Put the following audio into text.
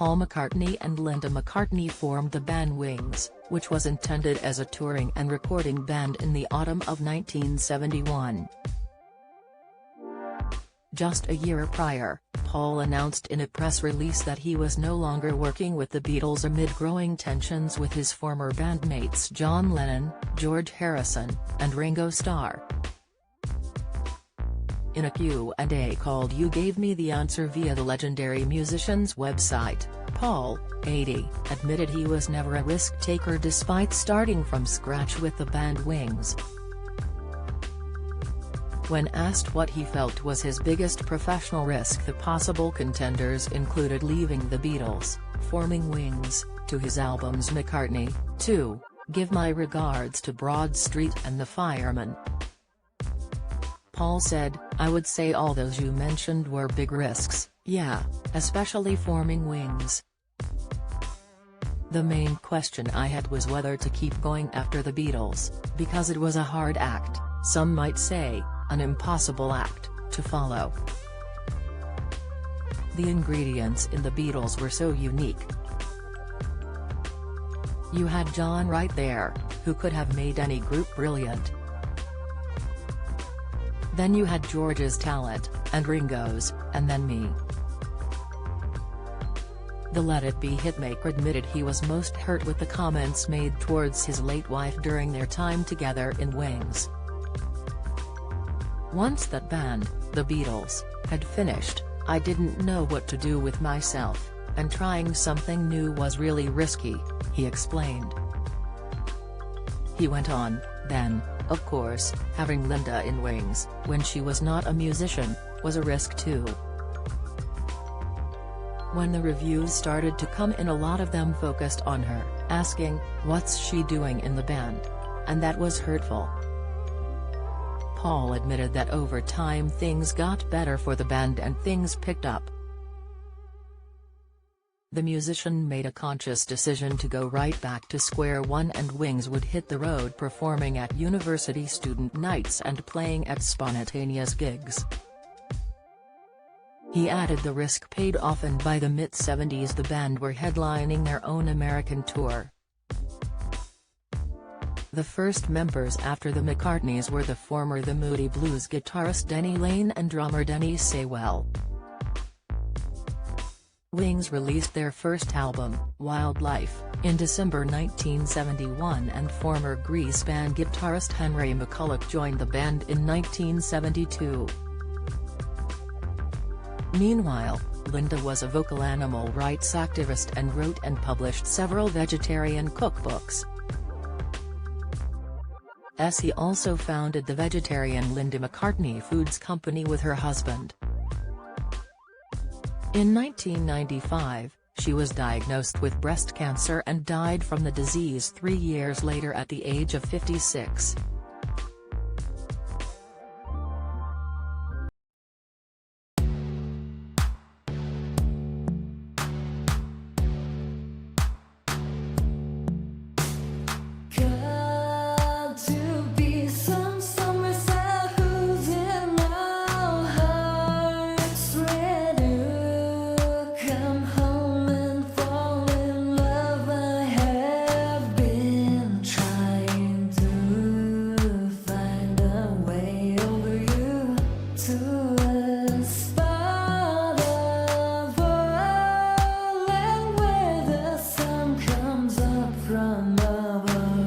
Paul McCartney and Linda McCartney formed the band Wings, which was intended as a touring and recording band in the autumn of 1971. Just a year prior, Paul announced in a press release that he was no longer working with the Beatles amid growing tensions with his former bandmates John Lennon, George Harrison, and Ringo Starr. In a Q&A called You Gave Me the Answer via the legendary musician's website, Paul, 80, admitted he was never a risk-taker despite starting from scratch with the band Wings. When asked what he felt was his biggest professional risk, the possible contenders included leaving the Beatles, forming Wings, to his albums McCartney, 2, Give My Regards to Broad Street and The Fireman. Paul said, I would say all those you mentioned were big risks, yeah, especially forming Wings. The main question I had was whether to keep going after the Beatles, because it was a hard act, some might say, an impossible act, to follow. The ingredients in the Beatles were so unique. You had John right there, who could have made any group brilliant. Then you had George's talent, and Ringo's, and then me. The Let It Be hitmaker admitted he was most hurt with the comments made towards his late wife during their time together in Wings. Once that band, the Beatles, had finished, I didn't know what to do with myself, and trying something new was really risky, he explained. He went on, then, of course, having Linda in Wings, when she was not a musician, was a risk too. When the reviews started to come in, a lot of them focused on her, asking, what's she doing in the band? And that was hurtful. Paul admitted that over time things got better for the band and things picked up. The musician made a conscious decision to go right back to square one, and Wings would hit the road performing at university student nights and playing at spontaneous gigs. He added the risk paid off, and by the mid-70s the band were headlining their own American tour. The first members after the McCartneys were the former The Moody Blues guitarist Denny Laine and drummer Denny Seiwell. Wings released their first album, Wildlife, in December 1971, and former Grease band guitarist Henry McCulloch joined the band in 1972. Meanwhile, Linda was a vocal animal rights activist and wrote and published several vegetarian cookbooks. He also founded the vegetarian Linda McCartney Foods Company with her husband. In 1995, she was diagnosed with breast cancer and died from the disease 3 years later at the age of 56. From above.